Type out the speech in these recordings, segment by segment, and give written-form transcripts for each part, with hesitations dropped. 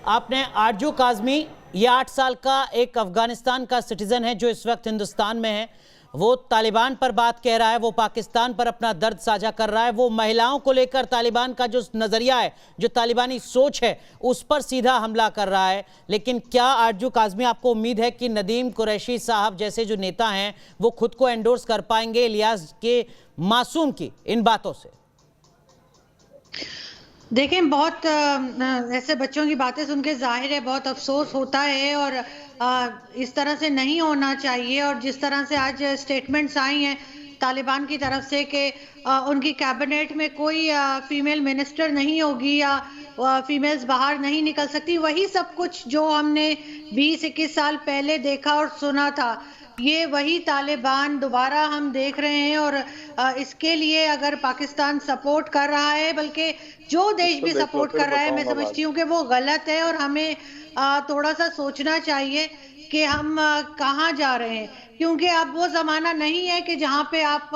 आपने आरजू काज़मी, ये 8 साल का एक अफगानिस्तान का सिटीजन है जो इस वक्त हिंदुस्तान में है। वो तालिबान पर बात कह रहा है, वो पाकिस्तान पर अपना दर्द साझा कर रहा है, वो महिलाओं को लेकर तालिबान का जो नज़रिया है, जो तालिबानी सोच है, उस पर सीधा हमला कर रहा है। लेकिन क्या आरजू काज़मी, आपको उम्मीद है कि नदीम कुरैशी साहब जैसे जो नेता हैं वो खुद को एंडोर्स कर पाएंगे इलियास के मासूम की इन बातों से? देखें, बहुत ऐसे बच्चों की बातें सुन के जाहिर है बहुत अफसोस होता है और इस तरह से नहीं होना चाहिए। और जिस तरह से आज स्टेटमेंट्स आई हैं तालिबान की तरफ से कि उनकी कैबिनेट में कोई फीमेल मिनिस्टर नहीं होगी या फीमेल्स बाहर नहीं निकल सकती, वही सब कुछ जो हमने 20-21 साल पहले देखा और सुना था, ये वही तालिबान दोबारा हम देख रहे हैं। और इसके लिए अगर पाकिस्तान सपोर्ट कर रहा है, बल्कि जो देश भी सपोर्ट कर रहा है, मैं समझती हूँ कि वो गलत है और हमें थोड़ा सा सोचना चाहिए कि हम कहाँ जा रहे हैं। क्योंकि अब वो ज़माना नहीं है कि जहाँ पे आप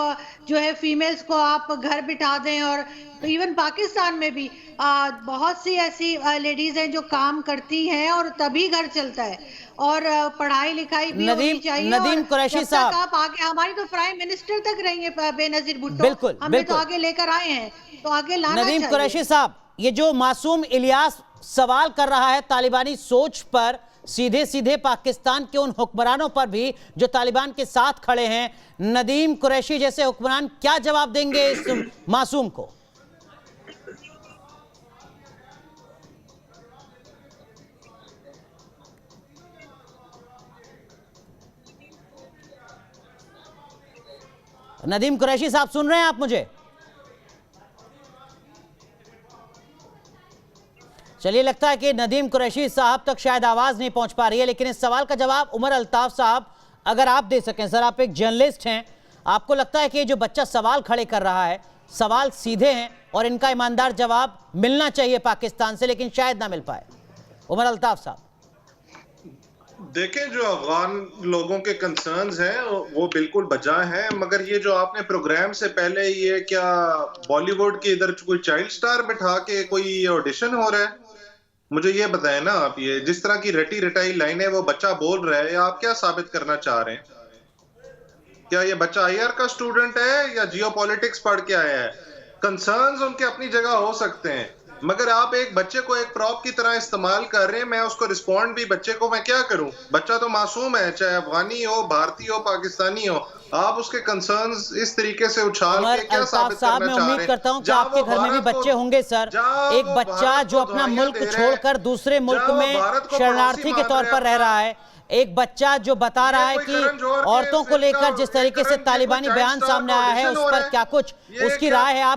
जो है फीमेल्स को आप घर बिठा दें। और इवन पाकिस्तान में भी बहुत सी ऐसी लेडीज हैं जो काम करती हैं और तभी घर चलता है। और पढ़ाई लिखाई भी होनी चाहिए। नदीम कुरैशी साहब, आप आगे, हमारी तो प्राइम मिनिस्टर तक रहेंगे बेनजीर भुट्टो, बिल्कुल हमें तो आगे लेकर आए हैं, तो आगे लाना चाहिए। नदीम कुरैशी साहब, ये जो मासूम इलियास सवाल कर रहा है तालिबानी सोच पर, सीधे सीधे पाकिस्तान के उन हुक्मरानों पर भी जो तालिबान के साथ खड़े हैं, नदीम कुरैशी जैसे हुक्मरान क्या जवाब देंगे इस मासूम को? नदीम कुरैशी साहब, सुन रहे हैं आप मुझे? चलिए, लगता है कि नदीम कुरैशी साहब तक शायद आवाज नहीं पहुंच पा रही है, लेकिन इस सवाल का जवाब उमर अल्ताफ साहब अगर आप दे सकें। सर, आप एक जर्नलिस्ट हैं, आपको लगता है कि जो बच्चा सवाल खड़े कर रहा है, सवाल सीधे हैं और इनका ईमानदार जवाब मिलना चाहिए पाकिस्तान से, लेकिन शायद ना मिल पाए? उमर अल्ताफ साहब, देखें, जो अफगान लोगों के कंसर्न्स हैं वो बिल्कुल बजा हैं, मगर ये जो आपने प्रोग्राम से पहले ये क्या बॉलीवुड के इधर कोई चाइल्ड स्टार बिठा के कोई ऑडिशन हो रहा है? मुझे ये बताएं ना आप, ये जिस तरह की रटी रटाई लाइनें वो बच्चा बोल रहा है, आप क्या साबित करना चाह रहे हैं? क्या ये बच्चा आईआर का स्टूडेंट है या जियोपॉलिटिक्स पढ़ के आया है? कंसर्न्स उनके अपनी जगह हो सकते हैं, मगर आप एक बच्चे को एक प्रॉप की तरह इस्तेमाल कर रहे हैं। मैं उसको रिस्पॉन्ड भी, बच्चे को मैं क्या करूं? बच्चा तो मासूम है, चाहे अफगानी हो, भारतीय हो, पाकिस्तानी हो। आप उसके कंसर्न्स इस तरीके से उछाल के क्या साबित करना चाह रहे हैं? मैं उम्मीद करता हूं कि आपके घर में भी बच्चे होंगे सर। एक बच्चा जो अपना मुल्क छोड़कर दूसरे मुल्क में शरणार्थी के तौर पर रह रहा है, एक बच्चा जो बता रहा है कि औरतों को लेकर जिस तरीके से तालिबानी बयान सामने आया है उस पर क्या कुछ उसकी राय है? आप